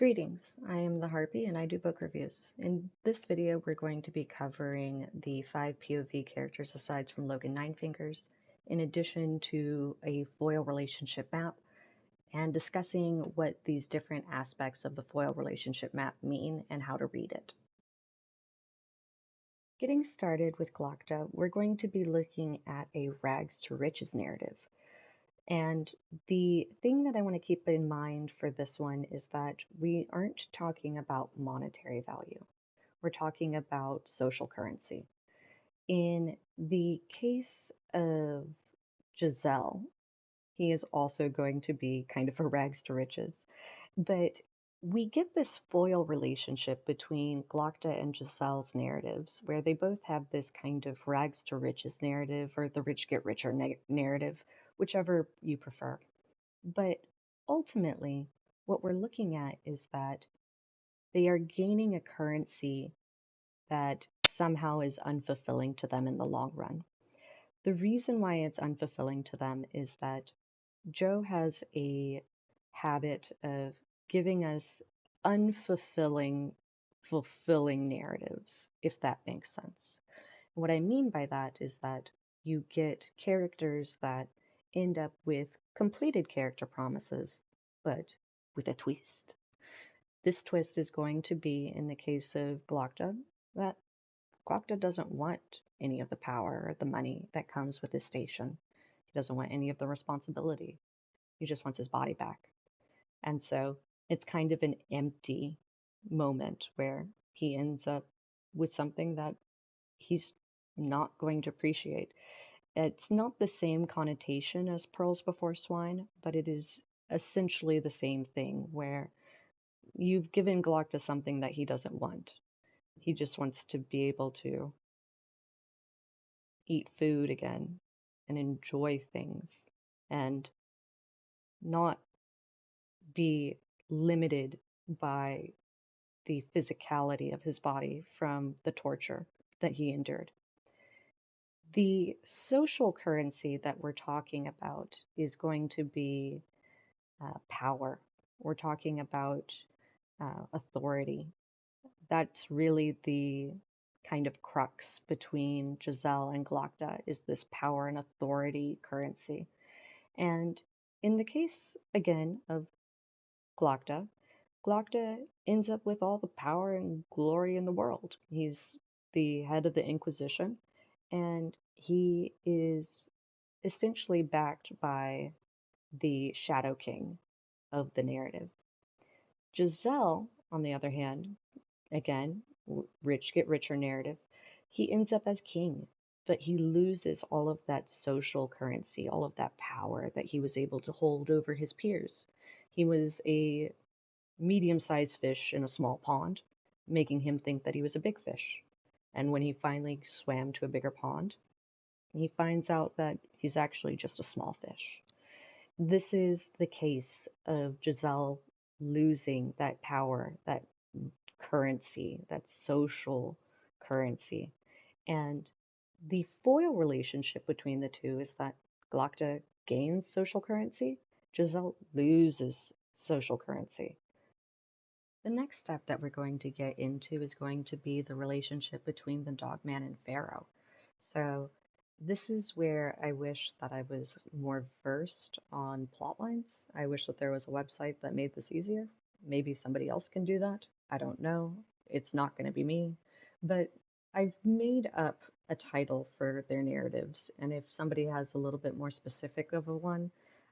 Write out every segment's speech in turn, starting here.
Greetings, I am the Harpy and I do book reviews. In this video, we're going to be covering the 5 POV characters aside from Logan Ninefingers, in addition to a foil relationship map, and discussing what these different aspects of the foil relationship map mean and how to read it. Getting started with Glokta, we're going to be looking at a rags to riches narrative. And the thing that I want to keep in mind for this one is that we aren't talking about monetary value. We're talking about social currency. In the case of Giselle, he is also going to be kind of a rags to riches. But we get this foil relationship between Glokta and Giselle's narratives, where they both have this kind of rags to riches narrative or the rich get richer narrative, whichever you prefer. But ultimately, what we're looking at is that they are gaining a currency that somehow is unfulfilling to them in the long run. The reason why it's unfulfilling to them is that Joe has a habit of giving us unfulfilling, fulfilling narratives, if that makes sense. What I mean by that is that you get characters that end up with completed character promises, but with a twist. This twist is going to be, in the case of Glokta, that Glokta doesn't want any of the power or the money that comes with his station. He doesn't want any of the responsibility. He just wants his body back. And so it's kind of an empty moment where he ends up with something that he's not going to appreciate. It's not the same connotation as pearls before swine, but it is essentially the same thing where you've given Glokta something that he doesn't want. He just wants to be able to eat food again and enjoy things and not be limited by the physicality of his body from the torture that he endured. The social currency that we're talking about is going to be power. We're talking about authority. That's really the kind of crux between Giselle and Glokta is this power and authority currency. And in the case, again, of Glokta, Glokta ends up with all the power and glory in the world. He's the head of the Inquisition, and he is essentially backed by the Shadow King of the narrative. Giselle, on the other hand, again, rich get richer narrative, he ends up as king, but he loses all of that social currency, all of that power that he was able to hold over his peers. He was a medium-sized fish in a small pond, making him think that he was a big fish. And when he finally swam to a bigger pond, he finds out that he's actually just a small fish. This is the case of Giselle losing that power, that currency, that social currency. And the foil relationship between the two is that Glokta gains social currency, Giselle loses social currency. The next step that we're going to get into is going to be the relationship between the Dogman and Pharaoh. So this is where I wish that I was more versed on plot lines. I wish that there was a website that made this easier. Maybe somebody else can do that. I don't know. It's not going to be me. But I've made up a title for their narratives, and if somebody has a little bit more specific of a one,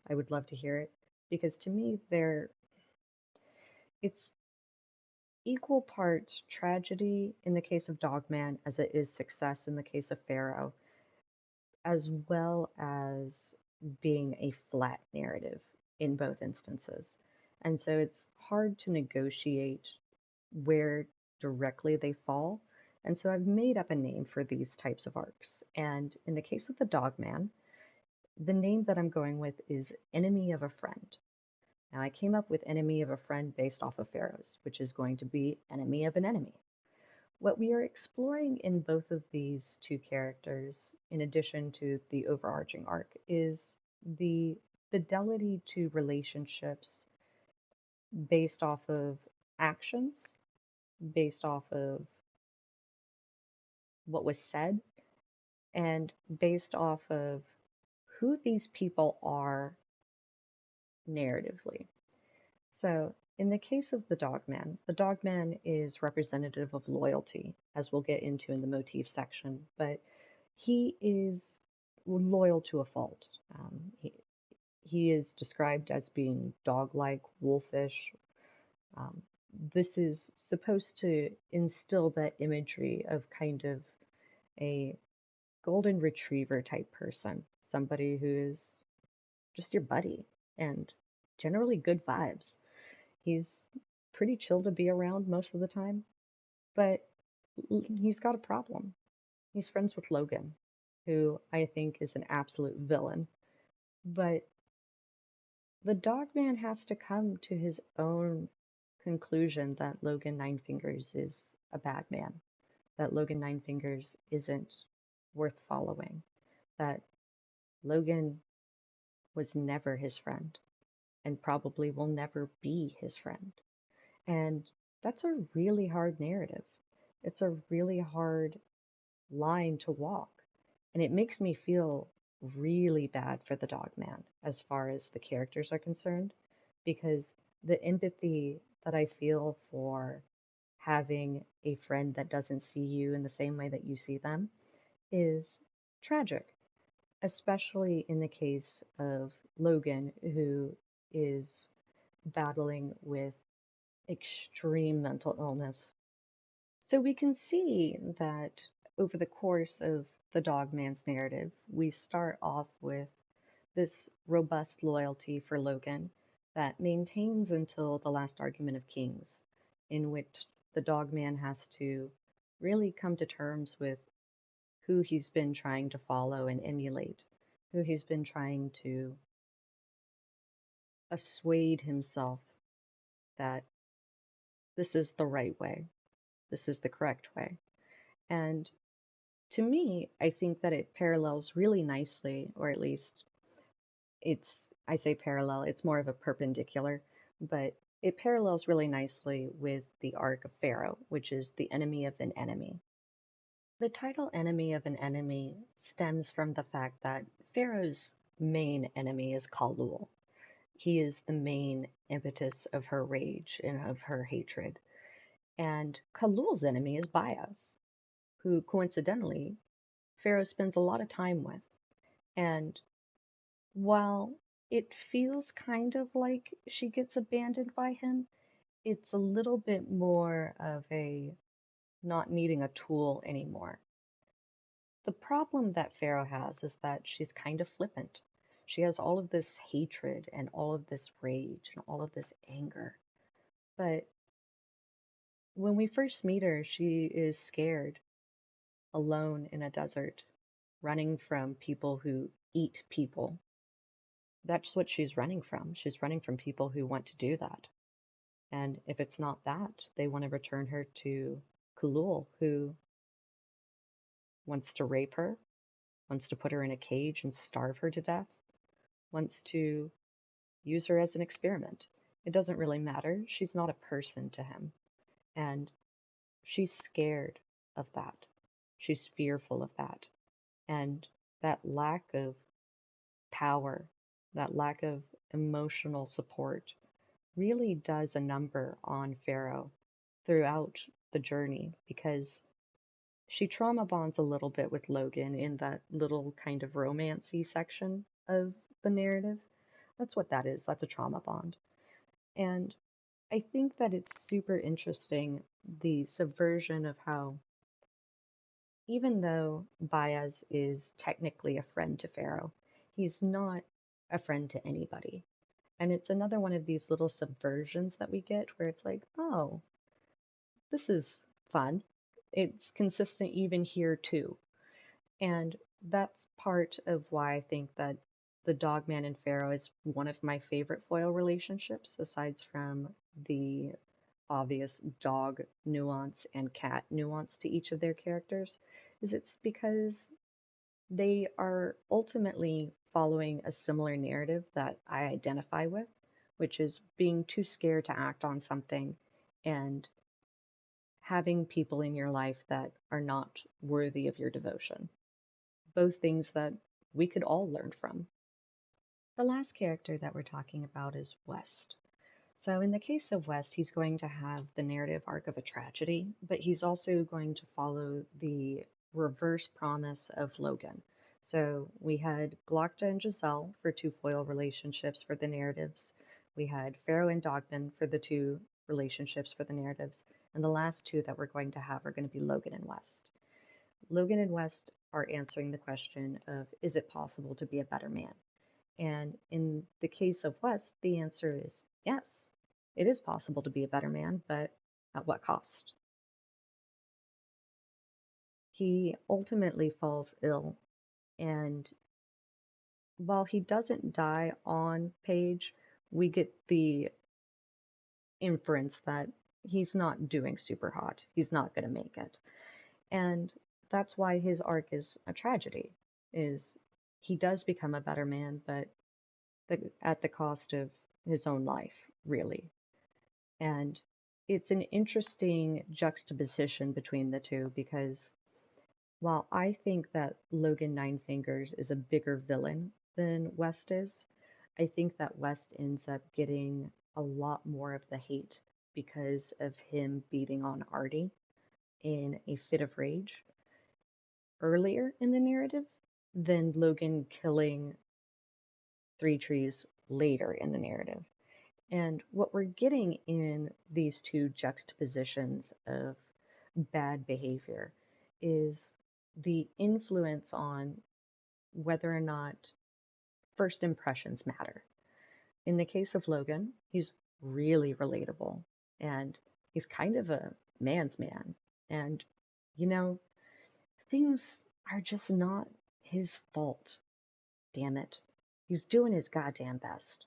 I would love to hear it. Because to me, it's equal parts tragedy in the case of Dogman as it is success in the case of Pharaoh, as well as being a flat narrative in both instances. And so it's hard to negotiate where directly they fall. And so I've made up a name for these types of arcs. And in the case of the Dogman, the name that I'm going with is Enemy of a Friend. Now, I came up with enemy of a friend based off of Pharaoh's, which is going to be enemy of an enemy. What we are exploring in both of these two characters, in addition to the overarching arc, is the fidelity to relationships based off of actions, based off of what was said, and based off of who these people are narratively. So, in the case of the Dogman is representative of loyalty, as we'll get into in the motif section, but he is loyal to a fault. He is described as being dog-like, wolfish. Um, this is supposed to instill that imagery of kind of a golden retriever type person, somebody who is just your buddy and generally good vibes. He's pretty chill to be around most of the time, but he's got a problem. He's friends with Logan, who I think is an absolute villain. But the Dogman has to come to his own conclusion that Logan Ninefingers is a bad man, that Logan Ninefingers isn't worth following, that Logan was never his friend and probably will never be his friend. And that's a really hard narrative. It's a really hard line to walk. And it makes me feel really bad for the dog man as far as the characters are concerned, because the empathy that I feel for having a friend that doesn't see you in the same way that you see them is tragic, especially in the case of Logan, who is battling with extreme mental illness. So we can see that over the course of the Dogman's narrative, we start off with this robust loyalty for Logan that maintains until the last argument of Kings, in which the Dogman has to really come to terms with who he's been trying to follow and emulate, who he's been trying to assuade himself that this is the right way, this is the correct way. And to me, I think that it parallels really nicely, or at least I say parallel, it's more of a perpendicular, but it parallels really nicely with the arc of Pharaoh, which is the enemy of an enemy. The title enemy of an enemy stems from the fact that Pharaoh's main enemy is Khalul. He is the main impetus of her rage and of her hatred. And Khalul's enemy is Bias, who coincidentally Pharaoh spends a lot of time with. And while it feels kind of like she gets abandoned by him, it's a little bit more of a not needing a tool anymore. The problem that Pharaoh has is that she's kind of flippant. She has all of this hatred and all of this rage and all of this anger. But when we first meet her, she is scared, alone in a desert, running from people who eat people. That's what she's running from. She's running from people who want to do that. And if it's not that, they want to return her to Kulul, who wants to rape her, wants to put her in a cage and starve her to death, wants to use her as an experiment. It doesn't really matter. She's not a person to him. And she's scared of that. She's fearful of that. And that lack of power, that lack of emotional support really does a number on Pharaoh throughout the journey, because she trauma bonds a little bit with Logan in that little kind of romancy section of the narrative. That's what that is. That's a trauma bond. And I think that it's super interesting, the subversion of how, even though Baez is technically a friend to Pharaoh, he's not a friend to anybody. And it's another one of these little subversions that we get where it's like, oh, this is fun. It's consistent even here too. And that's part of why I think that the Dogman and Pharaoh is one of my favorite foil relationships, aside from the obvious dog nuance and cat nuance to each of their characters, is it's because they are ultimately following a similar narrative that I identify with, which is being too scared to act on something and having people in your life that are not worthy of your devotion. Both things that we could all learn from. The last character that we're talking about is West. So, in the case of West, he's going to have the narrative arc of a tragedy, but he's also going to follow the reverse promise of Logan. So, we had Glocta and Giselle for two foil relationships for the narratives. We had Pharaoh and Dogman for the two relationships for the narratives. And the last two that we're going to have are going to be Logan and West. Logan and West are answering the question of, is it possible to be a better man? And in the case of West, the answer is yes, it is possible to be a better man, but at what cost? He ultimately falls ill, and while he doesn't die on page, we get the inference that he's not doing super hot. He's not going to make it. And that's why his arc is a tragedy, is he does become a better man, but at the cost of his own life, really. And it's an interesting juxtaposition between the two because while I think that Logan Nine Fingers is a bigger villain than West is, I think that West ends up getting a lot more of the hate because of him beating on Artie in a fit of rage earlier in the narrative than Logan killing Three Trees later in the narrative. And what we're getting in these two juxtapositions of bad behavior is the influence on whether or not first impressions matter. In the case of Logan, he's really relatable and he's kind of a man's man. And, you know, things are just not his fault. Damn it. He's doing his goddamn best.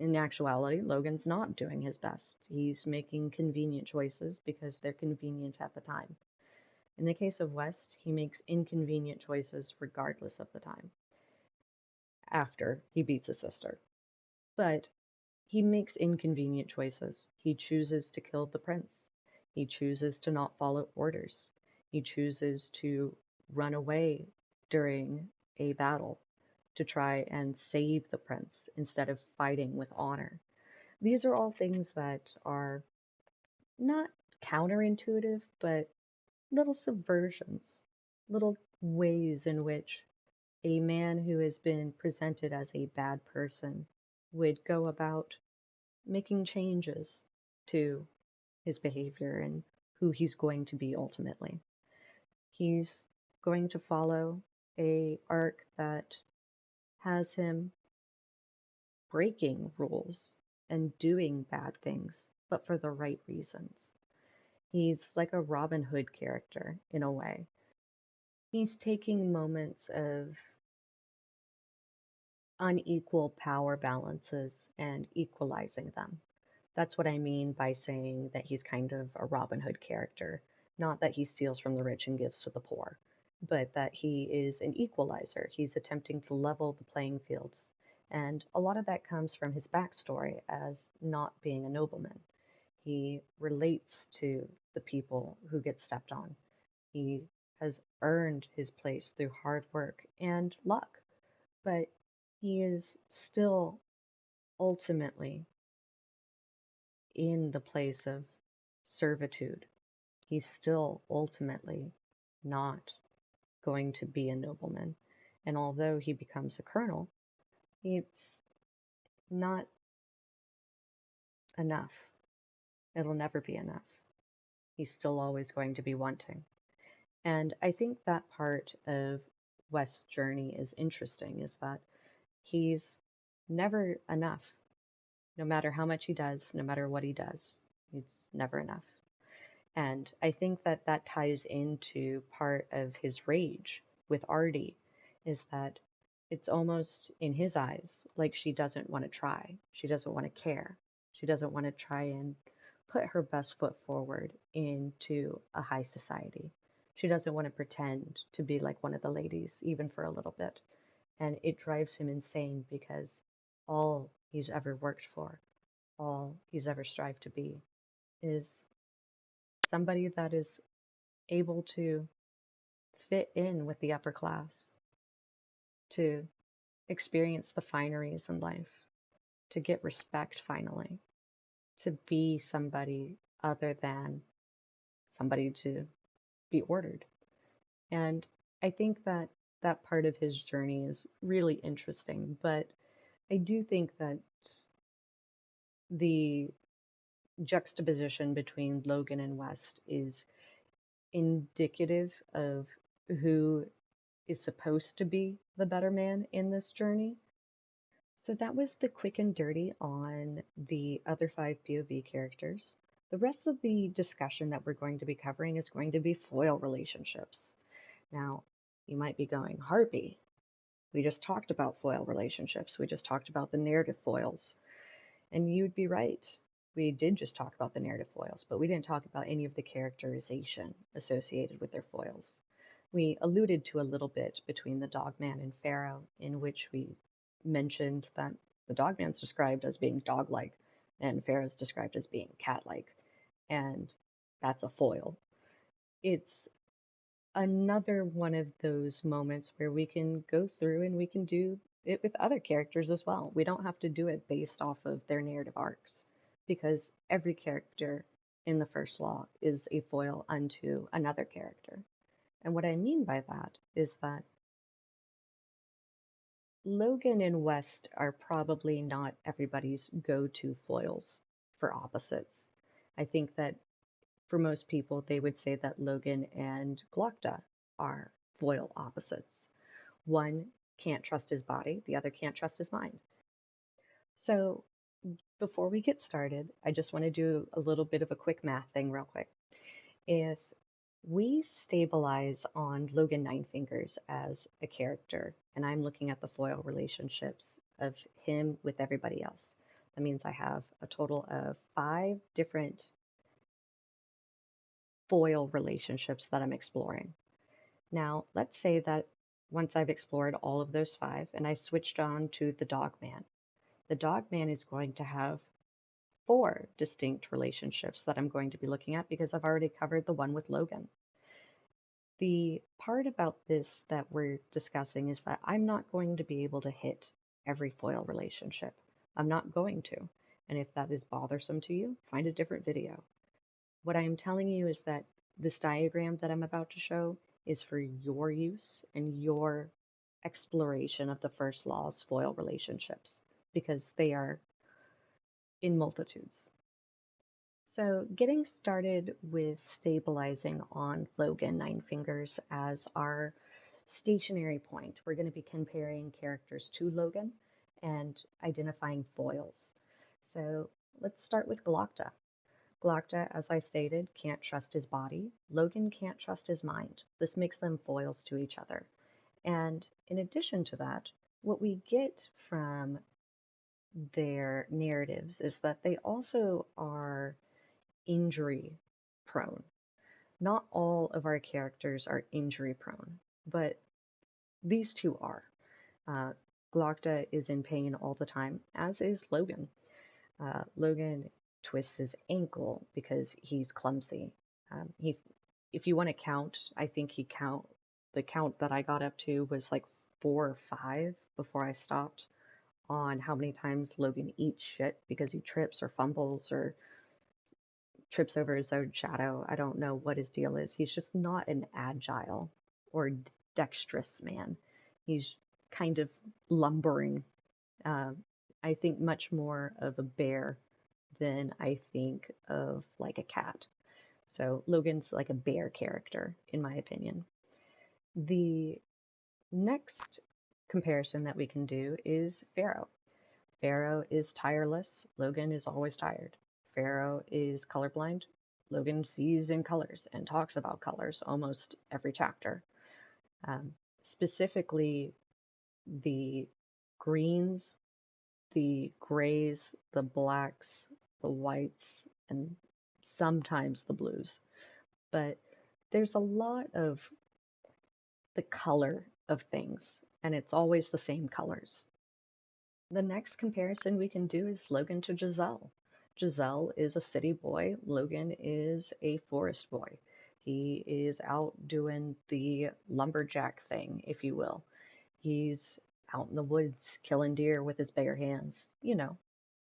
In actuality, Logan's not doing his best. He's making convenient choices because they're convenient at the time. In the case of West, he makes inconvenient choices regardless of the time after he beats his sister. But he makes inconvenient choices. He chooses to kill the prince. He chooses to not follow orders. He chooses to run away during a battle to try and save the prince instead of fighting with honor. These are all things that are not counterintuitive, but little subversions, little ways in which a man who has been presented as a bad person would go about making changes to his behavior and who he's going to be ultimately. He's going to follow a arc that has him breaking rules and doing bad things, but for the right reasons. He's like a Robin Hood character in a way. He's taking moments of unequal power balances and equalizing them. That's what I mean by saying that he's kind of a Robin Hood character. Not that he steals from the rich and gives to the poor, but that he is an equalizer. He's attempting to level the playing fields. And a lot of that comes from his backstory as not being a nobleman. He relates to the people who get stepped on. He has earned his place through hard work and luck, but he is still ultimately in the place of servitude. He's still ultimately not going to be a nobleman. And although he becomes a colonel, it's not enough. It'll never be enough. He's still always going to be wanting. And I think that part of West's journey is interesting, is that he's never enough. No matter how much he does, no matter what he does, it's never enough. And I think that that ties into part of his rage with Artie, is that it's almost in his eyes like she doesn't want to try. She doesn't want to care. She doesn't want to try and put her best foot forward into a high society. She doesn't want to pretend to be like one of the ladies, even for a little bit. And it drives him insane because all he's ever worked for, all he's ever strived to be, is somebody that is able to fit in with the upper class, to experience the fineries in life, to get respect finally, to be somebody other than somebody to be ordered. And I think that that part of his journey is really interesting, but I do think that the juxtaposition between Logan and West is indicative of who is supposed to be the better man in this journey. So that was the quick and dirty on the other five POV characters. The rest of the discussion that we're going to be covering is going to be foil relationships. Now, you might be going, Harpy, we just talked about foil relationships. We just talked about the narrative foils. And you'd be right. We did just talk about the narrative foils, but we didn't talk about any of the characterization associated with their foils. We alluded to a little bit between the Dogman and Pharaoh, in which we mentioned that the Dogman's described as being dog-like, and Pharaoh's described as being cat-like, and that's a foil. It's another one of those moments where we can go through and we can do it with other characters as well. We don't have to do it based off of their narrative arcs, because every character in the first law is a foil unto another character. And what I mean by that is that Logan and West are probably not everybody's go-to foils for opposites. I think that for most people, they would say that Logan and Glokta are foil opposites. One can't trust his body, the other can't trust his mind. So before we get started, I just want to do a little bit of a quick math thing real quick. If we stabilize on Logan Ninefingers as a character, and I'm looking at the foil relationships of him with everybody else, that means I have a total of 5 different foil relationships that I'm exploring. Now, let's say that once I've explored all of those 5 and I switched on to the Dogman, the Dogman is going to have 4 distinct relationships that I'm going to be looking at because I've already covered the one with Logan. The part about this that we're discussing is that I'm not going to be able to hit every foil relationship. I'm not going to. And if that is bothersome to you, find a different video. What I am telling you is that this diagram that I'm about to show is for your use and your exploration of the first law's foil relationships, because they are in multitudes. So getting started with stabilizing on Logan Ninefingers as our stationary point, we're going to be comparing characters to Logan and identifying foils. So let's start with Glokta. Glokta, as I stated, can't trust his body. Logan can't trust his mind. This makes them foils to each other. And in addition to that, what we get from their narratives is that they also are injury prone. Not all of our characters are injury prone, but these two are. Uh, Glokta is in pain all the time, as is Logan. Logan twists his ankle because he's clumsy. If you want to count, I think the count that I got up to was like 4 or 5 before I stopped on how many times Logan eats shit because he trips or fumbles or trips over his own shadow. I don't know what his deal is. He's just not an agile or dexterous man. He's kind of lumbering. Uh, I think much more of a bear than I think of like a cat. So Logan's like a bear character, in my opinion. The next comparison that we can do is Pharaoh. Pharaoh is tireless. Logan is always tired. Pharaoh is colorblind. Logan sees in colors and talks about colors almost every chapter. Specifically, the greens, the grays, the blacks, the whites, and sometimes the blues. But there's a lot of the color of things, and it's always the same colors. The next comparison we can do is Logan to Giselle. Giselle is a city boy. Logan is a forest boy. He is out doing the lumberjack thing, if you will. He's out in the woods killing deer with his bare hands. The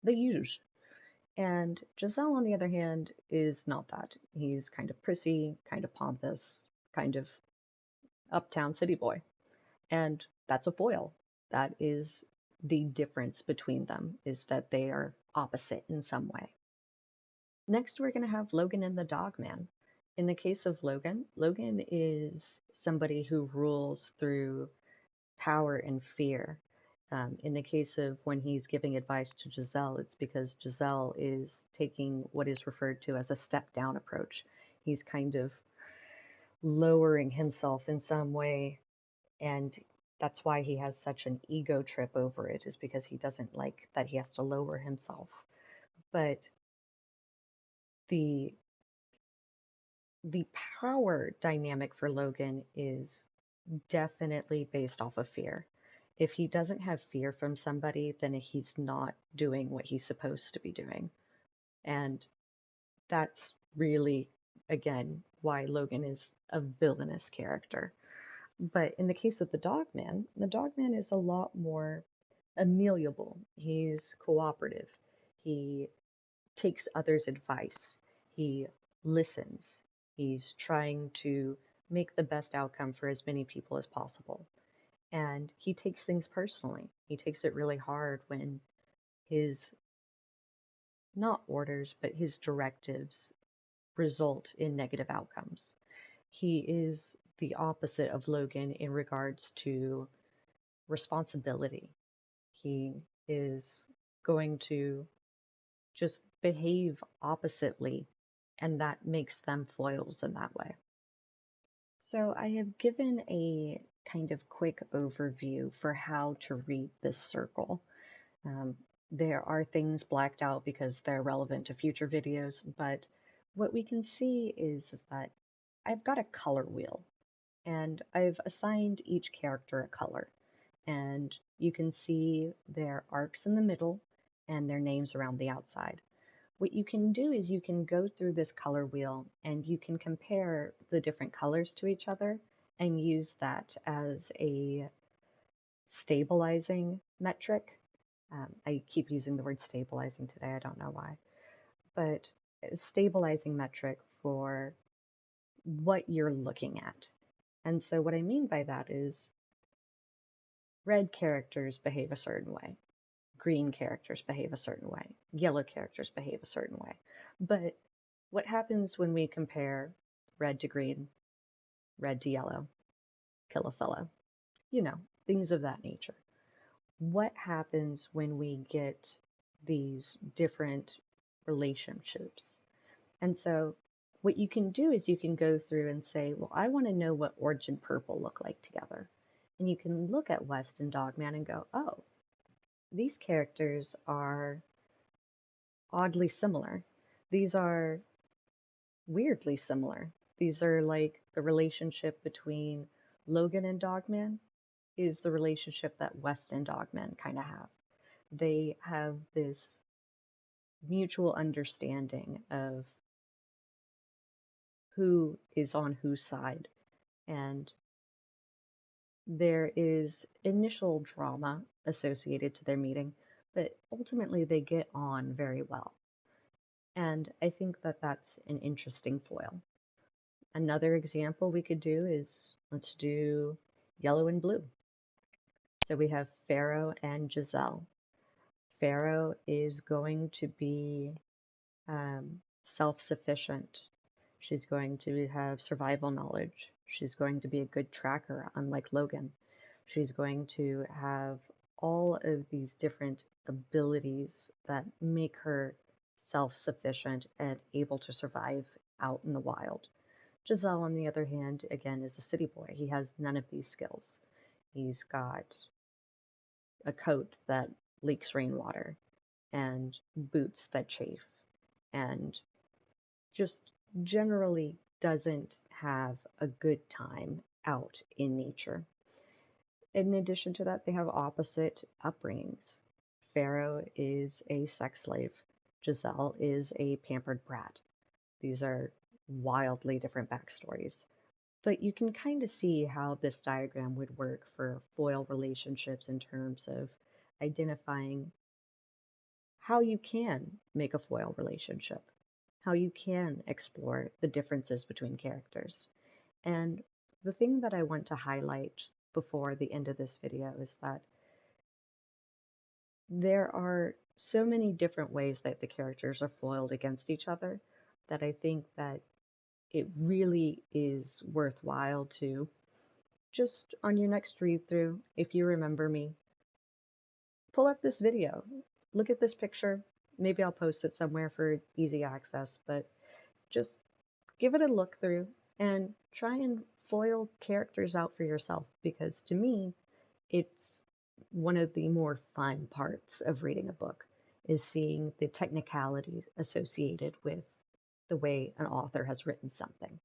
usual. And Giselle, on the other hand, is not that. He's kind of prissy, kind of pompous, kind of uptown city boy. And that's a foil. That is the difference between them, is that they are opposite in some way. Next, we're going to have Logan and the Dog Man. In the case of Logan, Logan is somebody who rules through power and fear. In the case of when he's giving advice to Giselle, it's because Giselle is taking what is referred to as a step down approach. He's kind of lowering himself in some way, and that's why he has such an ego trip over it, is because he doesn't like that he has to lower himself. But the the power dynamic for Logan is definitely based off of fear. If he doesn't have fear from somebody, then he's not doing what he's supposed to be doing. And that's really, again, why Logan is a villainous character. But in the case of the Dogman is a lot more amiable. He's cooperative. He takes others' advice. He listens. He's trying to make the best outcome for as many people as possible. And he takes things personally. He takes it really hard when his, not orders, but his directives result in negative outcomes. He is the opposite of Logan in regards to responsibility. He is going to just behave oppositely, and that makes them foils in that way. So I have given a kind of quick overview for how to read this circle. Um, there are things blacked out because they're relevant to future videos, but what we can see is that I've got a color wheel, and I've assigned each character a color. And you can see their arcs in the middle and their names around the outside. What you can do is you can go through this color wheel and you can compare the different colors to each other and use that as a stabilizing metric. I keep using the word stabilizing today, I don't know why, but a stabilizing metric for what you're looking at. And so what I mean by that is red characters behave a certain way, green characters behave a certain way, yellow characters behave a certain way. But what happens when we compare red to green, red to yellow, kill a fellow, things of that nature? What happens when we get these different relationships? And so what you can do is you can go through and say, well, I want to know what orange and purple look like together. And you can look at West and Dogman and go, oh, these characters are oddly similar. These are weirdly similar. These are like the relationship between Logan and Dogman is the relationship that West and Dogman kind of have. They have this mutual understanding of who is on whose side. And there is initial drama associated to their meeting, but ultimately they get on very well. And I think that that's an interesting foil. Another example we could do is, let's do yellow and blue. So we have Pharaoh and Giselle. Pharaoh is going to be self-sufficient. She's going to have survival knowledge. She's going to be a good tracker, unlike Logan. She's going to have all of these different abilities that make her self-sufficient and able to survive out in the wild. Giselle, on the other hand, again, is a city boy. He has none of these skills. He's got a coat that leaks rainwater and boots that chafe and just generally doesn't have a good time out in nature. In addition to that, they have opposite upbringings. Pharaoh is a sex slave. Giselle is a pampered brat. These are wildly different backstories. But you can kind of see how this diagram would work for foil relationships in terms of identifying how you can make a foil relationship, how you can explore the differences between characters. And the thing that I want to highlight before the end of this video is that there are so many different ways that the characters are foiled against each other that I think that it really is worthwhile to just on your next read through, if you remember me, pull up this video, look at this picture. Maybe I'll post it somewhere for easy access, but just give it a look through and try and foil characters out for yourself, because to me, it's one of the more fun parts of reading a book is seeing the technicalities associated with the way an author has written something.